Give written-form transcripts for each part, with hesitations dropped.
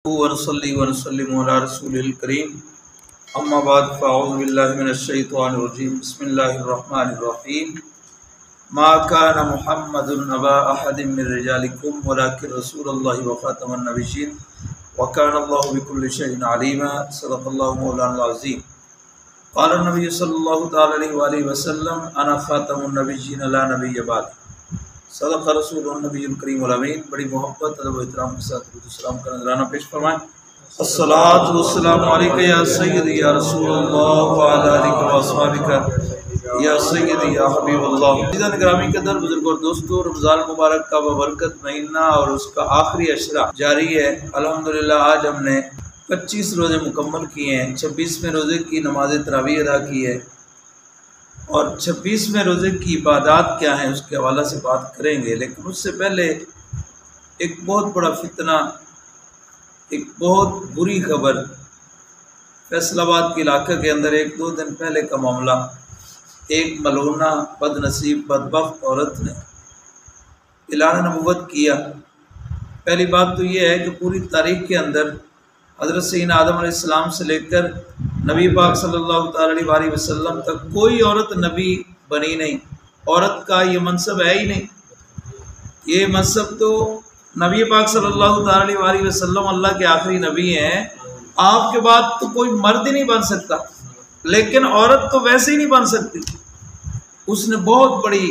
ونصلي ونسلم على رسول الكريم اما بعد فاعوذ بالله من الشيطان الرجيم بسم الله الرحمن الرحيم ما كان محمد ابا احد من رجالكم ولكن رسول الله وخاتم النبيين وكان الله بكل شيء عليما صدق الله مولانا العظيم قال النبي صلى الله تعالى عليه وآله وسلم انا خاتم النبيين لا نبي بعد صدق رسول النبی الکریم الامین۔ بڑی محبت ادب و احترام کے ساتھ درود و سلام کا نذرانہ پیش فرمائیں۔ الصلاۃ والسلام علیکہ یا سیدی یا رسول اللہ وعلی آلہ و اصحابہ یا سیدی یا حبیب اللہ۔ عزیزان گرامی قدر، بزرگوں اور دوستو، رمضان مبارک کا ببرکت مہینہ اور اس کا آخری عشرہ جاری ہے۔ الحمدللہ آج ہم نے 25 روزے مکمل کیے ہیں، 26ویں روزے کی نماز تراویح ادا کی ہے، اور 26ویں روزے کی عبادات کیا ہیں اس کے حوالہ سے بات کریں گے۔ لیکن اس سے پہلے ایک بہت بڑا فتنہ، ایک بہت بری خبر فیصل آباد کے علاقے کے اندر 1-2 دن پہلے کا معاملہ۔ ایک ملعونہ بد نصیب بدبخت عورت نے اعلان نبوت کیا۔ پہلی بات تو یہ ہے کہ پوری تاریخ کے اندر حضرت سیدنا آدم علیہ السلام سے لے کر نبی پاک صلی اللہ تعالی علیہ وسلم تک کوئی عورت نبی بنی نہیں۔ عورت کا یہ منصب ہے ہی نہیں۔ یہ منصب تو نبی پاک صلی اللہ تعالی علیہ وسلم اللہ کے آخری نبی ہیں، آپ کے بعد تو کوئی مرد ہی نہیں بن سکتا، لیکن عورت تو ویسے ہی نہیں بن سکتی۔ اس نے بہت بڑی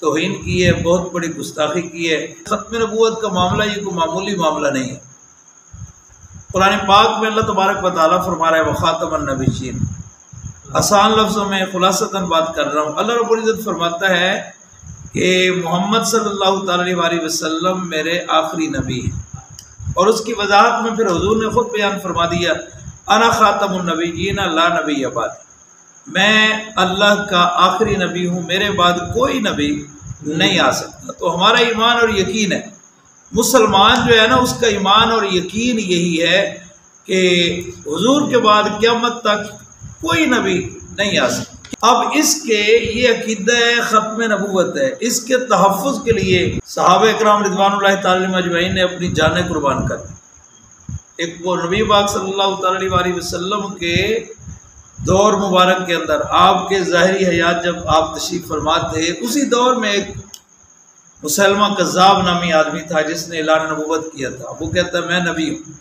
توہین کی ہے، بہت بڑی گستاخی کی ہے۔ ختم نبوت کا معاملہ یہ کوئی معمولی معاملہ نہیں ہے۔ قرآن پاک میں اللہ تبارک و تعالیٰ فرما رہا ہے وخاتم النبیین۔ آسان لفظوں میں خلاصتاً بات کر رہا ہوں۔ اللہ رب العزت فرماتا ہے کہ محمد صلی اللہ تعالی علیہ وسلم میرے آخری نبی ہیں، اور اس کی وضاحت میں پھر حضور نے خود بیان فرما دیا انا خاتم النبیین لا نبی بعد، میں اللہ کا آخری نبی ہوں، میرے بعد کوئی نبی نہیں آ سکتا۔ تو ہمارا ایمان اور یقین ہے، مسلمان جو ہے نا، اس کا ایمان اور یقین یہی ہے کہ حضور کے بعد قیامت تک کوئی نبی نہیں آ سکتا۔ اب اس کے یہ عقیدہ ختم نبوت ہے، اس کے تحفظ کے لیے صحابہ اکرام رضوان اللہ تعالی اجمعین نے اپنی جانیں قربان کر دی۔ ایک وہ نبی پاک صلی اللہ تعالی علیہ وسلم کے دور مبارک کے اندر، آپ کے ظاہری حیات جب آپ تشریف فرما تھے، اسی دور میں ایک مسلمہ کذاب نامی آدمی تھا جس نے اعلان نبوت کیا تھا۔ وہ کہتا ہے میں نبی ہوں۔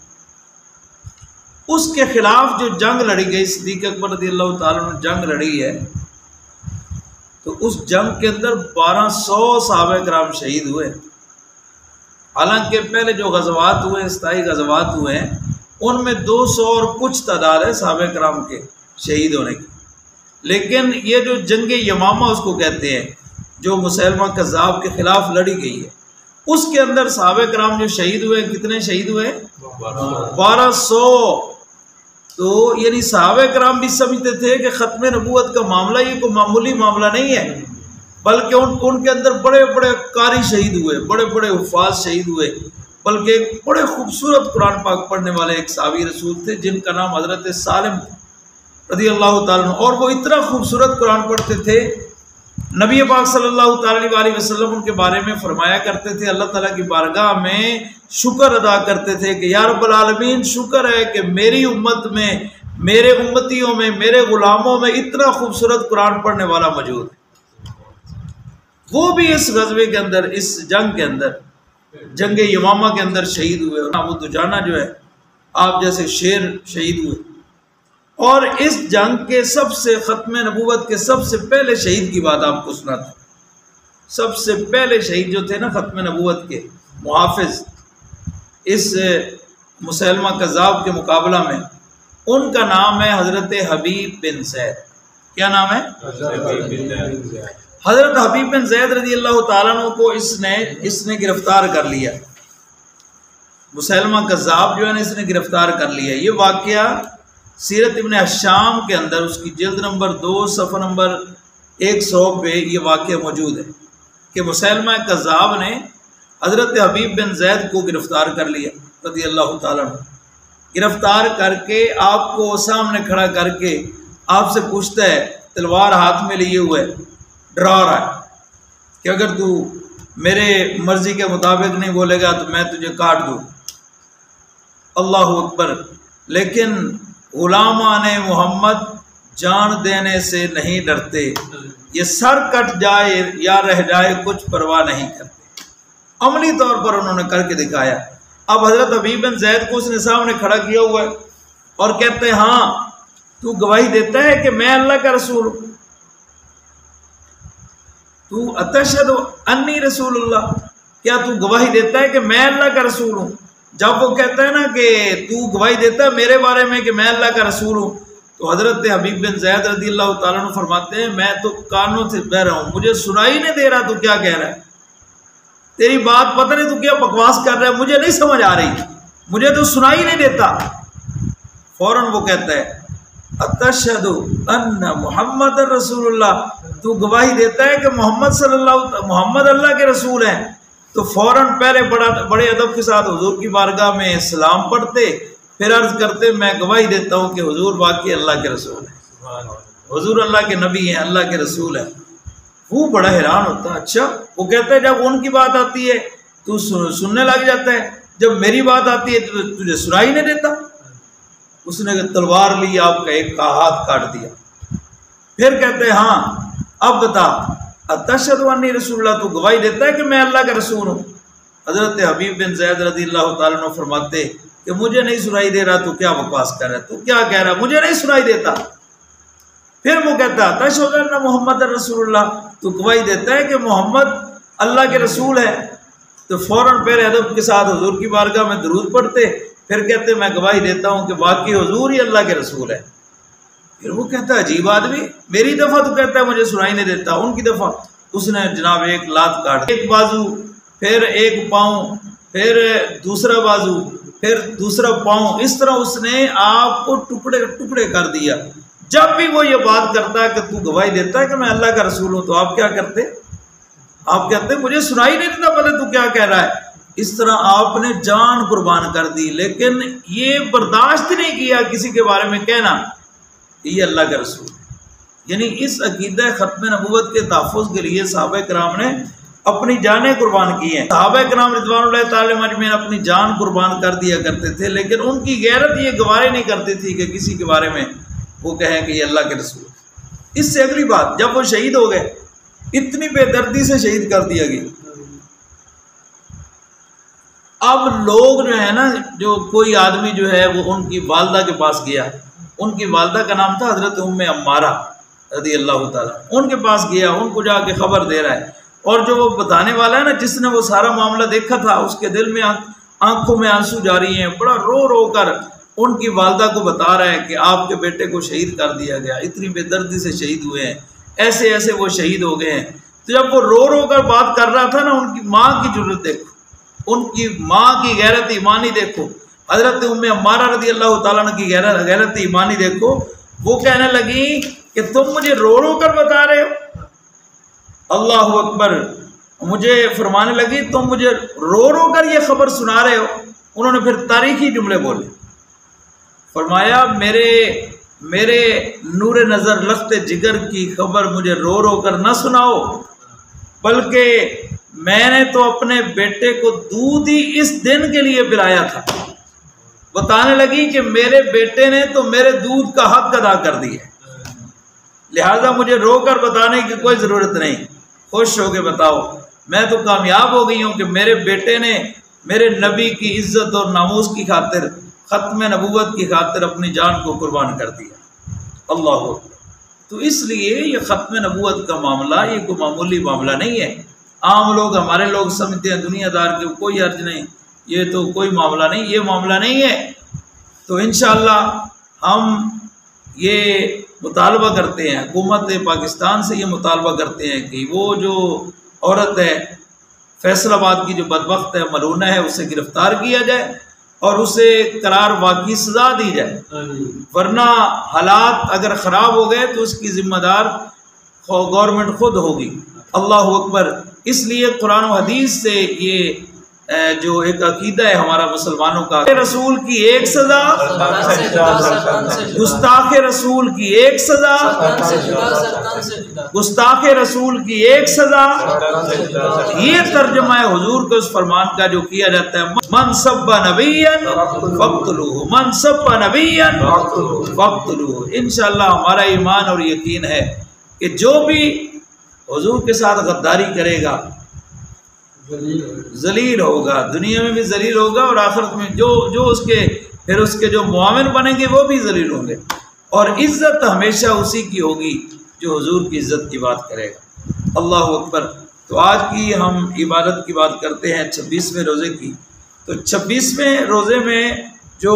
اس کے خلاف جو جنگ لڑی گئی، صدیق اکبر رضی اللہ تعالیٰ نے جنگ لڑی ہے، تو اس جنگ کے اندر 1200 صحابہ کرام شہید ہوئے۔ حالانکہ پہلے جو غزوات ہوئے، استائی غزوات ہوئے ہیں، ان میں 200 اور کچھ تعداد ہے صحابہ کرام کے شہید ہونے کی۔ لیکن یہ جو جنگ یمامہ اس کو کہتے ہیں، جو مسلمہ کذاب کے خلاف لڑی گئی ہے، اس کے اندر صحابہ کرام جو شہید ہوئے، کتنے شہید ہوئے؟ 1200۔ تو یعنی صحابہ کرام بھی سمجھتے تھے کہ ختم نبوت کا معاملہ یہ کوئی معمولی معاملہ نہیں ہے، بلکہ ان کے اندر بڑے بڑے قاری شہید ہوئے، بڑے بڑے حفاظ شہید ہوئے، بلکہ ایک بڑے خوبصورت قرآن پاک پڑھنے والے ایک صحابی رسول تھے جن کا نام حضرت سالم رضی اللہ تعالیٰ عنہ، اور وہ اتنا خوبصورت قرآن پڑھتے تھے، نبی پاک صلی اللہ تعالی علیہ وسلم ان کے بارے میں فرمایا کرتے تھے، اللہ تعالیٰ کی بارگاہ میں شکر ادا کرتے تھے کہ یا رب العالمین، شکر ہے کہ میری امت میں، میرے امتیوں میں، میرے غلاموں میں اتنا خوبصورت قرآن پڑھنے والا موجود ہے۔ وہ بھی اس غزوے کے اندر، اس جنگ کے اندر، جنگ یمامہ کے اندر شہید ہوئے۔ ابو دجانہ جو ہے آپ جیسے شیر شہید ہوئے۔ اور اس جنگ کے سب سے، ختم نبوت کے سب سے پہلے شہید کی بات آپ کو سناتا ہوں۔ سب سے پہلے شہید جو تھے نا ختم نبوت کے محافظ اس مسلمہ کذاب کے مقابلہ میں، ان کا نام ہے حضرت حبیب بن زید۔ کیا نام ہے؟ حضرت حبیب بن زید رضی اللہ تعالیٰ عنہ کو اس نے گرفتار کر لیا۔ مسلمہ کذاب جو ہے نا، اس نے گرفتار کر لیا۔ یہ واقعہ سیرت ابن حشام کے اندر، اس کی جلد نمبر 2 صفحہ نمبر 100 پہ یہ واقعہ موجود ہے کہ مسلمہ کذاب نے حضرت حبیب بن زید کو گرفتار کر لیا رضی اللہ تعالیٰ عنہ۔ گرفتار کر کے آپ کو سامنے کھڑا کر کے آپ سے پوچھتا ہے، تلوار ہاتھ میں لیے ہوئے، ڈرا رہا ہے کہ اگر تو میرے مرضی کے مطابق نہیں بولے گا تو میں تجھے کاٹ دوں۔ اللہ اکبر، لیکن غلامان محمد جان دینے سے نہیں ڈرتے، یہ سر کٹ جائے یا رہ جائے کچھ پرواہ نہیں کرتے۔ عملی طور پر انہوں نے کر کے دکھایا۔ اب حضرت حبیب بن زید کو اس نے سامنے کھڑا کیا ہوا ہے اور کہتے ہیں ہاں تو گواہی دیتا ہے کہ میں اللہ کا رسول ہوں، تو اتشہد انی رسول اللہ، کیا تو گواہی دیتا ہے کہ میں اللہ کا رسول ہوں؟ جب وہ کہتا ہے نا کہ تو گواہی دیتا ہے میرے بارے میں کہ میں اللہ کا رسول ہوں، تو حضرت حبیب بن زید رضی اللہ تعالیٰ عنہ فرماتے ہیں میں تو کانوں سے بہ رہا ہوں، مجھے سنائی نہیں دے رہا تو کیا کہہ رہا ہے، تیری بات پتہ نہیں تو کیا بکواس کر رہا ہے، مجھے نہیں سمجھ آ رہی، مجھے تو سنائی نہیں دیتا۔ فوراً وہ کہتا ہے اتشہد ان محمد رسول اللہ، تو گواہی دیتا ہے کہ محمد اللہ کے رسول ہیں، تو فوراً پہلے بڑے ادب کے ساتھ حضور کی بارگاہ میں سلام پڑھتے، پھر عرض کرتے میں گواہی دیتا ہوں کہ حضور واقعی اللہ کے رسول ہیں، حضور اللہ کے نبی ہیں، اللہ کے رسول ہیں۔ وہ بڑا حیران ہوتا، اچھا، وہ کہتا ہے جب ان کی بات آتی ہے تو سننے لگ جاتا ہے، جب میری بات آتی ہے تو تجھے سنائی نہیں دیتا۔ اس نے تلوار لی، آپ کا ایک کا ہاتھ کاٹ دیا۔ پھر کہتے ہیں ہاں اب بتا اتشہد انی رسول اللہ، تو گواہی دیتا ہے کہ میں اللہ کا رسول ہوں؟ حضرت حبیب بن زید رضی اللہ تعالیٰ عنہ فرماتے کہ مجھے نہیں سنائی دے رہا تو کیا بکواس کر رہا ہے، تو کیا کہہ رہا ہے، مجھے نہیں سنائی دیتا۔ پھر وہ کہتا ہے اتشہد ان محمد رسول اللہ، تو گواہی دیتا ہے کہ محمد اللہ کے رسول ہے، تو فوراً پہلے ادب کے ساتھ حضور کی بارگاہ میں درود پڑھتے، پھر کہتے میں گواہی دیتا ہوں کہ واقعی حضور ہی اللہ کے رسول ہے۔ پھر وہ کہتا ہے عجیب آدمی، میری دفعہ تو کہتا ہے مجھے سنائی نہیں دیتا، ان کی دفعہ اس نے جناب ایک لات کاٹ، ایک بازو، پھر ایک پاؤں، پھر دوسرا بازو، پھر دوسرا پاؤں، اس طرح اس نے آپ کو ٹکڑے ٹکڑے کر دیا۔ جب بھی وہ یہ بات کرتا ہے کہ تو گواہی دیتا ہے کہ میں اللہ کا رسول ہوں، تو آپ کیا کرتے؟ آپ کہتے مجھے سنائی نہیں دیتا، پتہ تو کیا کہہ رہا ہے۔ اس طرح آپ نے جان قربان کر دی، لیکن یہ برداشت نہیں کیا کسی کے بارے میں کہنا کہ یہ اللہ کا رسول ہے۔ یعنی اس عقیدہ ختم نبوت کے تحفظ کے لیے صحابہ کرام نے اپنی جانیں قربان کی ہیں۔ صحابہ کرام رضوان اللہ تعالی مجمعین اپنی جان قربان کر دیا کرتے تھے، لیکن ان کی غیرت یہ گوارا نہیں کرتی تھی کہ کسی کے بارے میں وہ کہیں کہ یہ اللہ کے رسول ہے۔ اس سے اگلی بات، جب وہ شہید ہو گئے، اتنی بے دردی سے شہید کر دیا گیا، اب لوگ جو ہے نا، جو کوئی آدمی جو ہے وہ ان کی والدہ کے پاس گیا، ان کی والدہ کا نام تھا حضرت ام عمارہ رضی اللہ تعالیٰ، ان کے پاس گیا، ان کو جا کے خبر دے رہا ہے، اور جو وہ بتانے والا ہے نا جس نے وہ سارا معاملہ دیکھا تھا، اس کے دل میں آنکھوں میں آنسو جاری ہیں، بڑا رو رو کر ان کی والدہ کو بتا رہا ہے کہ آپ کے بیٹے کو شہید کر دیا گیا، اتنی بے دردی سے شہید ہوئے ہیں، ایسے ایسے وہ شہید ہو گئے ہیں۔ تو جب وہ رو رو کر بات کر رہا تھا نا، ان کی ماں کی جرت دیکھو، ان کی ماں کی غیرت ایمانی دیکھو، حضرت ام عمارہ رضی اللہ تعالیٰ عنہ کی غیرت ایمانی دیکھو۔ وہ کہنے لگی کہ تم مجھے رو رو کر بتا رہے ہو، اللہ اکبر، مجھے فرمانے لگی تم مجھے رو رو کر یہ خبر سنا رہے ہو۔ انہوں نے پھر تاریخی جملے بولے، فرمایا میرے نور نظر لخت جگر کی خبر مجھے رو رو کر نہ سناؤ، بلکہ میں نے تو اپنے بیٹے کو دودھ ہی اس دن کے لیے پلایا تھا۔ بتانے لگی کہ میرے بیٹے نے تو میرے دودھ کا حق ادا کر دیا، لہذا مجھے رو کر بتانے کی کوئی ضرورت نہیں، خوش ہو کے بتاؤ، میں تو کامیاب ہو گئی ہوں کہ میرے بیٹے نے میرے نبی کی عزت اور ناموس کی خاطر، ختم نبوت کی خاطر اپنی جان کو قربان کر دیا۔ اللہ اکبر۔ تو اس لیے یہ ختم نبوت کا معاملہ یہ کوئی معمولی معاملہ نہیں ہے۔ عام لوگ، ہمارے لوگ سمجھتے ہیں دنیا دار کے کوئی حرج نہیں، یہ تو کوئی معاملہ نہیں، یہ معاملہ نہیں ہے۔ تو انشاءاللہ ہم یہ مطالبہ کرتے ہیں، حکومت پاکستان سے یہ مطالبہ کرتے ہیں کہ وہ جو عورت ہے فیصل آباد کی، جو بدبخت ہے، ملونہ ہے، اسے گرفتار کیا جائے اور اسے قرار واقعی سزا دی جائے، ورنہ حالات اگر خراب ہو گئے تو اس کی ذمہ دار گورنمنٹ خود ہوگی۔ اللہ اکبر۔ اس لیے قرآن و حدیث سے یہ جو ایک عقیدہ ہے ہمارا مسلمانوں کا، رسول کی ایک سزا، گستاخ رسول کی ایک سزا، گستاخ رسول کی ایک سزا، یہ ترجمہ ہے حضور کے اس فرمان کا جو کیا جاتا ہے، من سب نبیا فاقتلوہ، من سب نبیا فاقتلوہ۔ انشاءاللہ ہمارا ایمان اور یقین ہے کہ جو بھی حضور کے ساتھ غداری کرے گا ذلیل ہوگا، دنیا میں بھی ذلیل ہوگا اور آخرت میں جو اس کے جو معاون بنیں گے وہ بھی ذلیل ہوں گے، اور عزت ہمیشہ اسی کی ہوگی جو حضور کی عزت کی بات کرے گا۔ اللہ اکبر۔ تو آج کی ہم عبادت کی بات کرتے ہیں 26ویں روزے کی۔ تو 26ویں روزے میں جو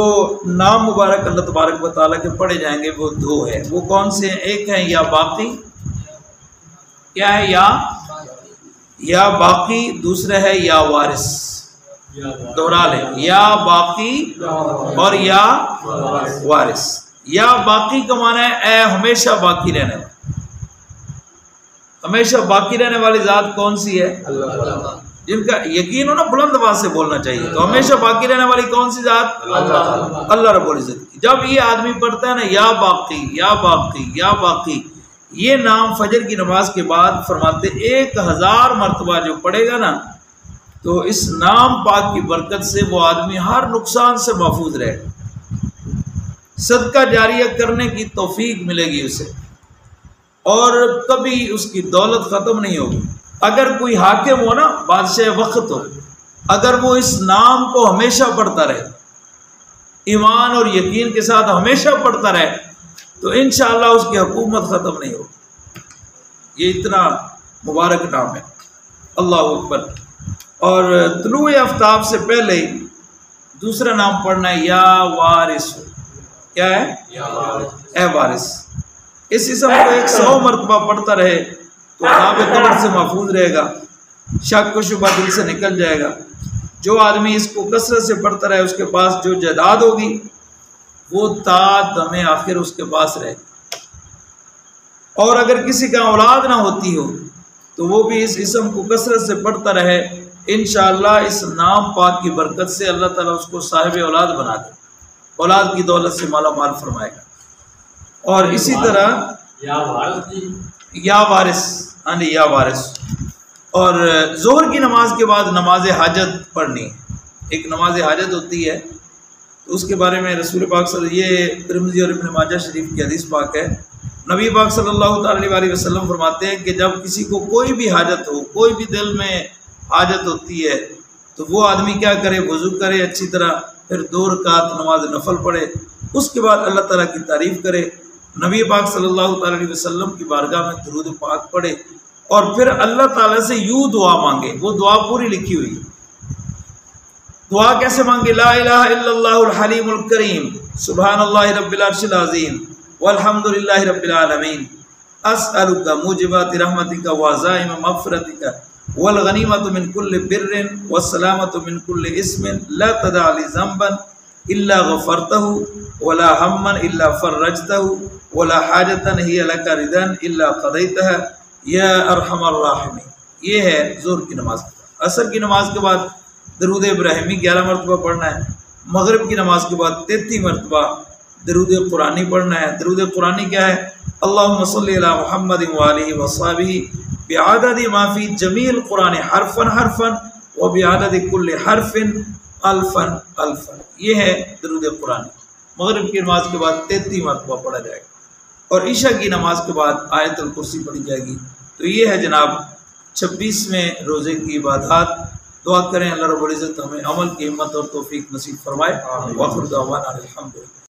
نام مبارک اللہ تبارک و تعالیٰ کے پڑھے جائیں گے وہ دو ہیں۔ وہ کون سے ہیں؟ ایک ہے یا باقی، کیا ہے؟ یا باقی، دوسرا ہے یا وارث۔ دوہرا لیں، یا باقی اور یا وارث۔ یا باقی کا معنی ہے اے ہمیشہ باقی رہنے والا۔ ہمیشہ باقی رہنے والی ذات کون سی ہے؟ اللہ، جن کا یقین ہو نا بلند آواز سے بولنا چاہیے۔ تو ہمیشہ باقی رہنے والی کون سی ذات؟ اللہ رب العزت کی۔ جب یہ آدمی پڑھتا ہے نا یا باقی یا باقی یا باقی، یہ نام فجر کی نماز کے بعد فرماتے 1000 مرتبہ جو پڑھے گا نا، تو اس نام پاک کی برکت سے وہ آدمی ہر نقصان سے محفوظ رہے گا، صدقہ جاریہ کرنے کی توفیق ملے گی اسے، اور کبھی اس کی دولت ختم نہیں ہوگی۔ اگر کوئی حاکم ہو نا، بادشاہ وقت ہو، اگر وہ اس نام کو ہمیشہ پڑھتا رہے، ایمان اور یقین کے ساتھ ہمیشہ پڑھتا رہے، تو انشاءاللہ اس کی حکومت ختم نہیں ہوگی۔ یہ اتنا مبارک نام ہے، اللہ اکبر۔ اور طلوع آفتاب سے پہلے دوسرا نام پڑھنا ہے یا وارث۔ کیا ہے؟ اے وارث۔ اس اسم کو 100 مرتبہ پڑھتا رہے تو عذاب قبر سے محفوظ رہے گا، شک و شبہ دل سے نکل جائے گا۔ جو آدمی اس کو کثرت سے پڑھتا رہے، اس کے پاس جو جائیداد ہوگی وہ تا دم آخر اس کے پاس رہے گی۔ اور اگر کسی کا اولاد نہ ہوتی ہو تو وہ بھی اس اسم کو کثرت سے پڑھتا رہے، انشاءاللہ اس نام پاک کی برکت سے اللہ تعالیٰ اس کو صاحب اولاد بنا دے، اولاد کی دولت سے مالا مال فرمائے گا۔ اور اسی طرح یا وارث، ہاں جی یا وارث۔ اور ظہر کی نماز کے بعد نماز حاجت پڑھنی، ایک نماز حاجت ہوتی ہے، تو اس کے بارے میں رسول پاک یہ ترمذی اور ابن ماجہ شریف کی حدیث پاک ہے، نبی پاک صلی اللہ تعالی علیہ وسلم فرماتے ہیں کہ جب کسی کو کوئی بھی حاجت ہو، کوئی بھی دل میں حاجت ہوتی ہے، تو وہ آدمی کیا کرے؟ وضو کرے اچھی طرح، پھر 2 رکعت نماز نفل پڑھے، اس کے بعد اللہ تعالیٰ کی تعریف کرے، نبی پاک صلی اللہ تعالی علیہ وسلم کی بارگاہ میں درود پاک پڑھے، اور پھر اللہ تعالیٰ سے یوں دعا مانگے۔ وہ دعا پوری لکھی ہوئی ہے۔ دعا کیسے مانگے؟ لا الہ الا اللہ الحلیم الکریم، سبحان اللہ رب العرش العظیم، والحمد للہ رب العالمین، اسألک موجبات رحمتک وعزائم مغفرتک والغنیمۃ من کل بر والسلامۃ من کل اسم لا تدع لی ذنبا الا غفرتہ ولا ہما الا فرجتہ ولا حاجۃ ہی لک ردا الا قضیتہ یا ارحم الراحمین۔ یہ ہے ظہر کی نماز کے بعد۔ عصر کی نماز کے بعد درود ابراہیمی 11 مرتبہ پڑھنا ہے۔ مغرب کی نماز کے بعد 33 مرتبہ درود قرآنی پڑھنا ہے۔ درود قرآنی کیا ہے؟ اللہم صلی علی محمد وآلہ وصحبہ بعدد ما فی جمیع القرآن حرفا حرفا وبعدد کل حرف الفا الفا۔ یہ ہے درود قرآنی۔ مغرب کی نماز کے بعد 33 مرتبہ پڑھا جائے گا، اور عشاء کی نماز کے بعد آیت الکرسی پڑھی جائے گی۔ تو یہ ہے جناب 26ویں روزے کی عبادات۔ دعا کریں اللہ رب العزت ہمیں عمل کی ہمت اور توفیق نصیب فرمائے۔ وآخر دعوانا الحمدللہ۔